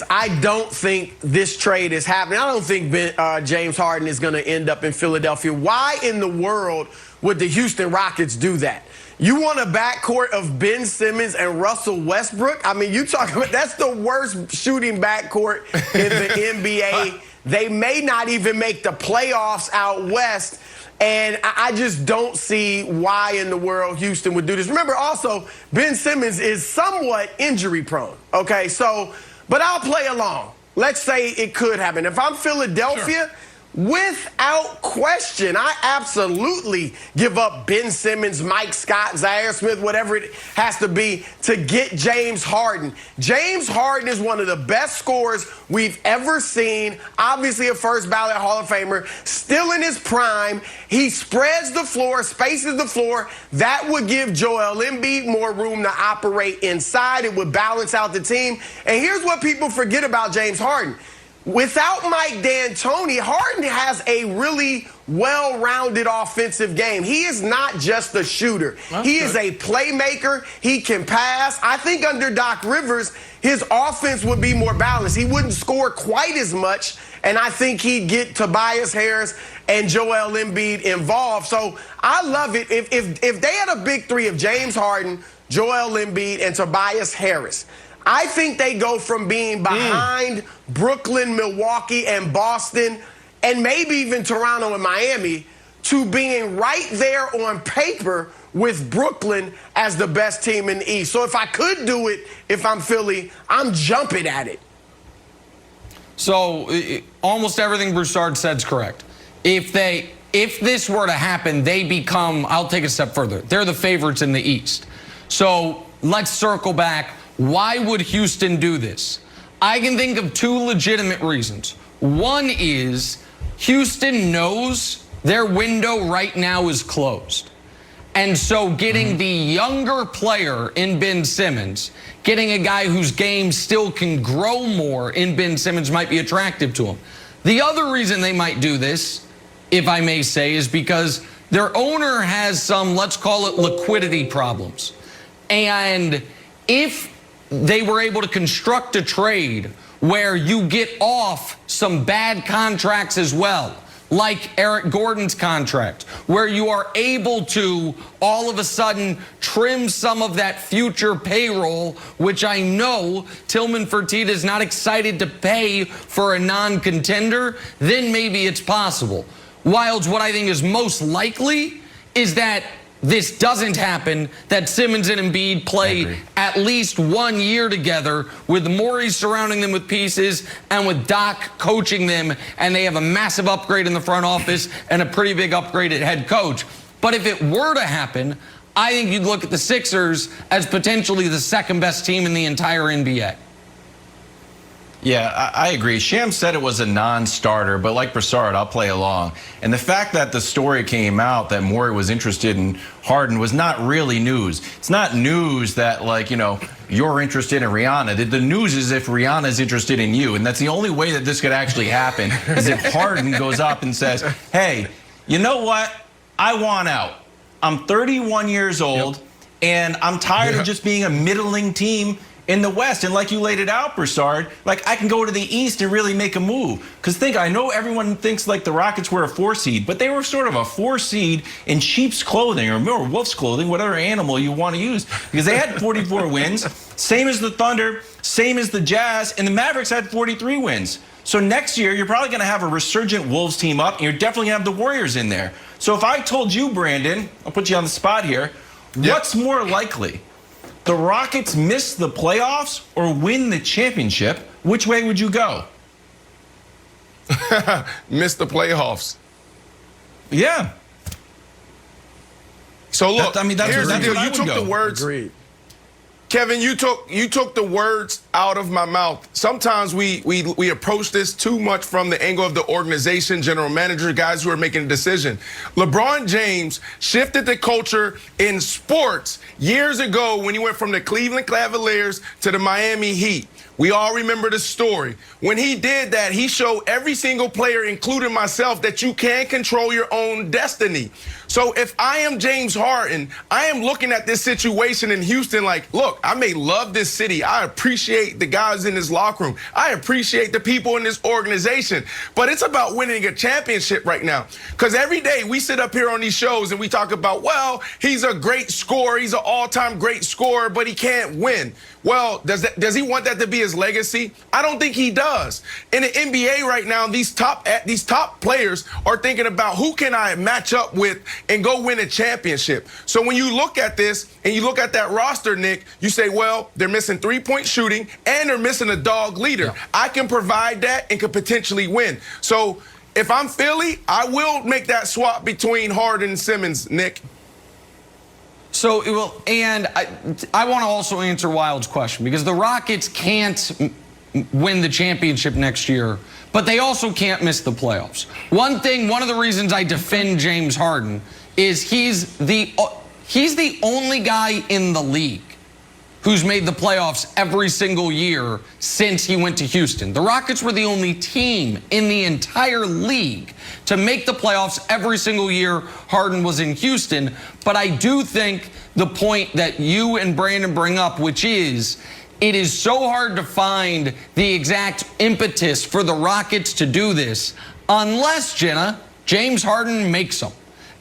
I don't think this trade is happening. I don't think James Harden is going to end up in Philadelphia. Why in the world would the Houston Rockets do that? You want a backcourt of Ben Simmons and Russell Westbrook? I mean, you talking about that's the worst shooting backcourt in the NBA. They may not even make the playoffs out west. And I just don't see why in the world Houston would do this. Remember, also, Ben Simmons is somewhat injury prone. Okay, so, but I'll play along. Let's say it could happen. If I'm Philadelphia, without question, I absolutely give up Ben Simmons, Mike Scott, Zaire Smith, whatever it has to be to get James Harden. James Harden is one of the best scorers we've ever seen. Obviously a first ballot Hall of Famer, still in his prime. He spreads the floor, spaces the floor. That would give Joel Embiid more room to operate inside. It would balance out the team. And here's what people forget about James Harden. Without Mike D'Antoni, Harden has a really well-rounded offensive game. He is not just a shooter. He is a playmaker. He can pass. I think under Doc Rivers, his offense would be more balanced. He wouldn't score quite as much, and I think he'd get Tobias Harris and Joel Embiid involved. So I love it. If they had a big three of James Harden, Joel Embiid, and Tobias Harris, I think they go from being behind Brooklyn, Milwaukee, and Boston, and maybe even Toronto and Miami, to being right there on paper with Brooklyn as the best team in the East. So if I could do it, if I'm Philly, I'm jumping at it. So almost everything Broussard said is correct. If this were to happen, they become, I'll take a step further, they're the favorites in the East. So let's circle back. Why would Houston do this? I can think of two legitimate reasons. One is Houston knows their window right now is closed. And so getting the younger player in Ben Simmons, getting a guy whose game still can grow more in Ben Simmons might be attractive to them. The other reason they might do this, if I may say, is because their owner has some, let's call it liquidity problems. And if they were able to construct a trade where you get off some bad contracts as well, like Eric Gordon's contract, where you are able to all of a sudden trim some of that future payroll, which I know Tillman Fertitta is not excited to pay for a non-contender, then maybe it's possible. Whilst what I think is most likely is that this doesn't happen, that Simmons and Embiid play at least 1 year together with Morey surrounding them with pieces and with Doc coaching them, and they have a massive upgrade in the front office and a pretty big upgrade at head coach. But if it were to happen, I think you'd look at the Sixers as potentially the second best team in the entire NBA. Yeah, I agree. Shams said it was a non-starter, but like Broussard, I'll play along. And the fact that the story came out that Morey was interested in Harden was not really news. It's not news that, like, you know, you're interested in Rihanna. The news is if Rihanna's interested in you. And that's the only way that this could actually happen is if Harden goes up and says, hey, you know what? I want out. I'm 31 years old, and I'm tired of just being a middling team in the West. And like you laid it out, Broussard, like I can go to the East and really make a move. Because I know everyone thinks like the Rockets were a 4 seed, but they were sort of a 4 seed in sheep's clothing or wolf's clothing, whatever animal you want to use. Because they had 44 wins, same as the Thunder, same as the Jazz, and the Mavericks had 43 wins. So next year, you're probably going to have a resurgent Wolves team up, and you're definitely going to have the Warriors in there. So if I told you, Brandon, I'll put you on the spot here, what's more likely? The Rockets miss the playoffs or win the championship, which way would you go? Miss the playoffs. Yeah. So look, I mean, that's here's the deal. I You would took go. the words. Agreed. Kevin, you took the words out of my mouth. Sometimes we approach this too much from the angle of the organization, general manager, guys who are making a decision. LeBron James shifted the culture in sports years ago when he went from the Cleveland Cavaliers to the Miami Heat. We all remember the story. When he did that, he showed every single player, including myself, that you can control your own destiny. So if I am James Harden, I am looking at this situation in Houston like, look, I may love this city. I appreciate appreciate the guys in this locker room. I appreciate the people in this organization. But it's about winning a championship right now. Because every day we sit up here on these shows and we talk about, well, he's a great scorer. He's an all-time great scorer, but he can't win. Well, does he want that to be his legacy? I don't think he does. In the NBA right now, these top players are thinking about who can I match up with and go win a championship. So when you look at this and you look at that roster, Nick, you say, well, they're missing three-point shooting and they're missing a dog leader. Yeah. I can provide that and could potentially win. So if I'm Philly, I will make that swap between Harden and Simmons, Nick. So, well, and I want to also answer Wild's question, because the Rockets can't win the championship next year, but they also can't miss the playoffs. One of the reasons I defend James Harden is he's the only guy in the league who's made the playoffs every single year since he went to Houston. The Rockets were the only team in the entire league to make the playoffs every single year Harden was in Houston. But I do think the point that you and Brandon bring up, which is it is so hard to find the exact impetus for the Rockets to do this unless, Jenna, James Harden makes them.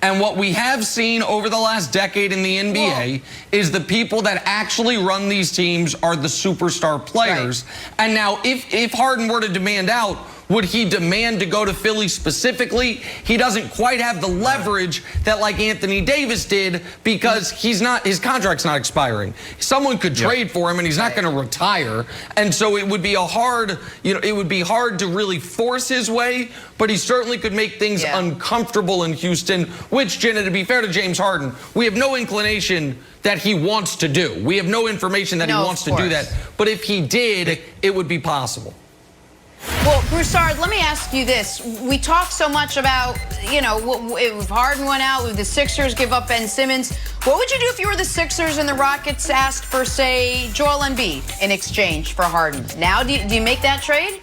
And what we have seen over the last decade in the NBA is the people that actually run these teams are the superstar players. Right. And now if Harden were to demand out, would he demand to go to Philly specifically? He doesn't quite have the leverage that like Anthony Davis did, because his contract's not expiring. Someone could trade for him and he's not going to retire. And so it would be it would be hard to really force his way, but he certainly could make things uncomfortable in Houston, which, Jenna, to be fair to James Harden, we have no inclination that he wants to do. We have no information that he wants to do that. But if he did, it would be possible. Well, Broussard, let me ask you this. We talk so much about, if Harden went out, would the Sixers give up Ben Simmons? What would you do if you were the Sixers and the Rockets asked for, say, Joel Embiid in exchange for Harden? Now, do you make that trade?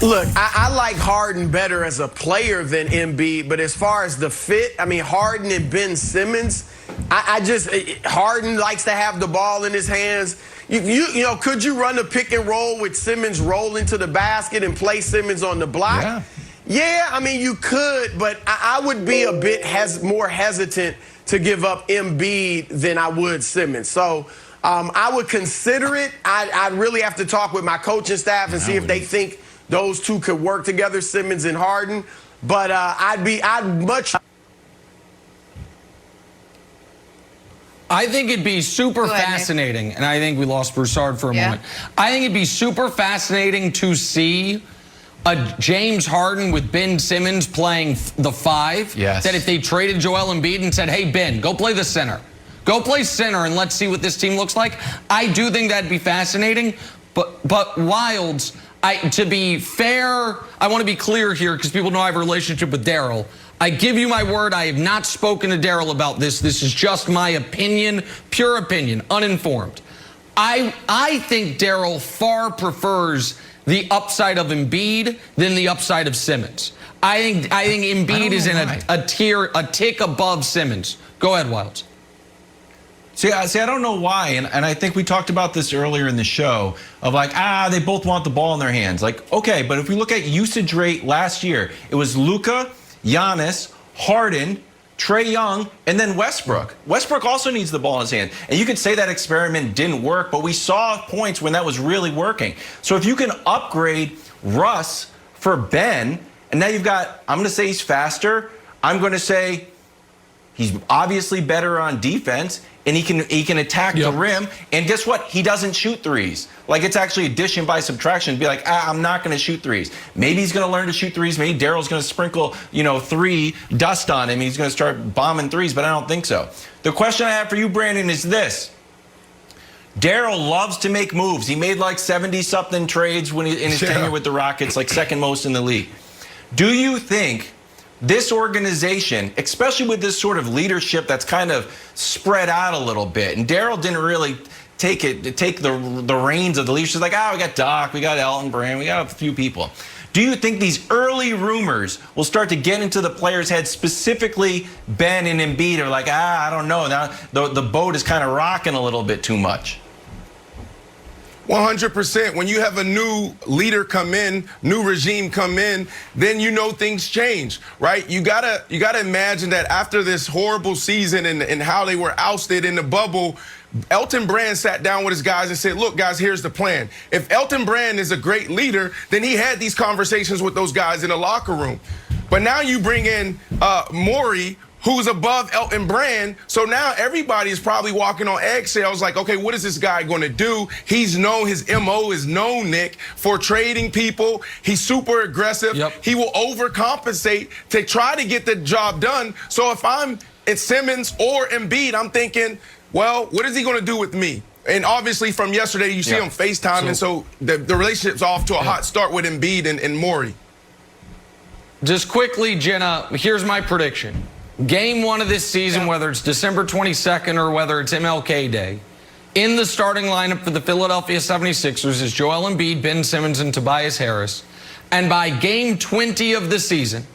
Look, I like Harden better as a player than Embiid, but as far as the fit, I mean, Harden and Ben Simmons, Harden likes to have the ball in his hands. Could you run a pick and roll with Simmons rolling to the basket and play Simmons on the block? Yeah, I mean, you could, but I would be a bit more hesitant to give up Embiid than I would Simmons. So I would consider it. I'd really have to talk with my coaching staff and see if they think those two could work together, Simmons and Harden. But I think it'd be super fascinating, and I think we lost Broussard for a moment. I think it'd be super fascinating to see a James Harden with Ben Simmons playing the 5. Yes. That if they traded Joel Embiid and said, hey, Ben, go play the center. Go play center and let's see what this team looks like. I do think that'd be fascinating. But Wilds, to be fair, I want to be clear here because people know I have a relationship with Daryl. I give you my word, I have not spoken to Daryl about this. This is just my opinion, pure opinion, uninformed. I think Daryl far prefers the upside of Embiid than the upside of Simmons. I think Embiid is in a tick above Simmons. Go ahead, Wilds. See, I don't know why, and I think we talked about this earlier in the show of like, they both want the ball in their hands. Like, okay, but if we look at usage rate last year, it was Luka, Giannis, Harden, Trae Young, and then Westbrook. Westbrook also needs the ball in his hand. And you could say that experiment didn't work, but we saw points when that was really working. So if you can upgrade Russ for Ben, and now you've got, I'm going to say he's faster. I'm going to say he's obviously better on defense, and he can attack the rim. And guess what? He doesn't shoot threes. Like, it's actually addition by subtraction. Be like, I'm not going to shoot threes. Maybe he's going to learn to shoot threes. Maybe Daryl's going to sprinkle, 3 dust on him. He's going to start bombing threes, but I don't think so. The question I have for you, Brandon, is this. Daryl loves to make moves. He made like 70-something trades in his tenure with the Rockets, like second most in the league. Do you think this organization, especially with this sort of leadership that's kind of spread out a little bit, and Daryl didn't really take the reins of the leadership. Like, we got Doc, we got Elton Brand, we got a few people. Do you think these early rumors will start to get into the players' heads, specifically Ben and Embiid, are like, I don't know, now the boat is kind of rocking a little bit too much? 100%. When you have a new leader come in, new regime come in, then you know things change, right? You gotta imagine that after this horrible season and how they were ousted in the bubble, Elton Brand sat down with his guys and said, look, guys, here's the plan. If Elton Brand is a great leader, then he had these conversations with those guys in the locker room. But now you bring in Morey, who's above Elton Brand. So now everybody is probably walking on eggshells like, okay, what is this guy going to do? He's known, his MO is known, Nick, for trading people. He's super aggressive. Yep. He will overcompensate to try to get the job done. So if I'm at Simmons or Embiid, I'm thinking, well, what is he going to do with me? And obviously from yesterday, you see him FaceTime, and so the relationship's off to a hot start with Embiid and Morey. Just quickly, Jenna, here's my prediction. Game 1 of this season, whether it's December 22nd or whether it's MLK Day, in the starting lineup for the Philadelphia 76ers is Joel Embiid, Ben Simmons, and Tobias Harris. And by game 20 of the season,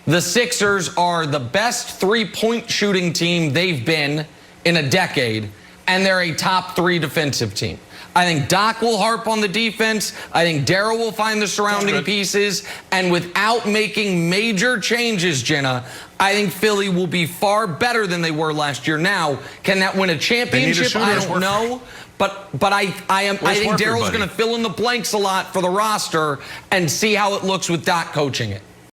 the Sixers are the best three-point shooting team they've been in a decade, and they're a top 3 defensive team. I think Doc will harp on the defense. I think Darryl will find the surrounding pieces. And without making major changes, Jenna, I think Philly will be far better than they were last year. Now, can that win a championship? I don't know. But I think Darryl's going to fill in the blanks a lot for the roster and see how it looks with Doc coaching it.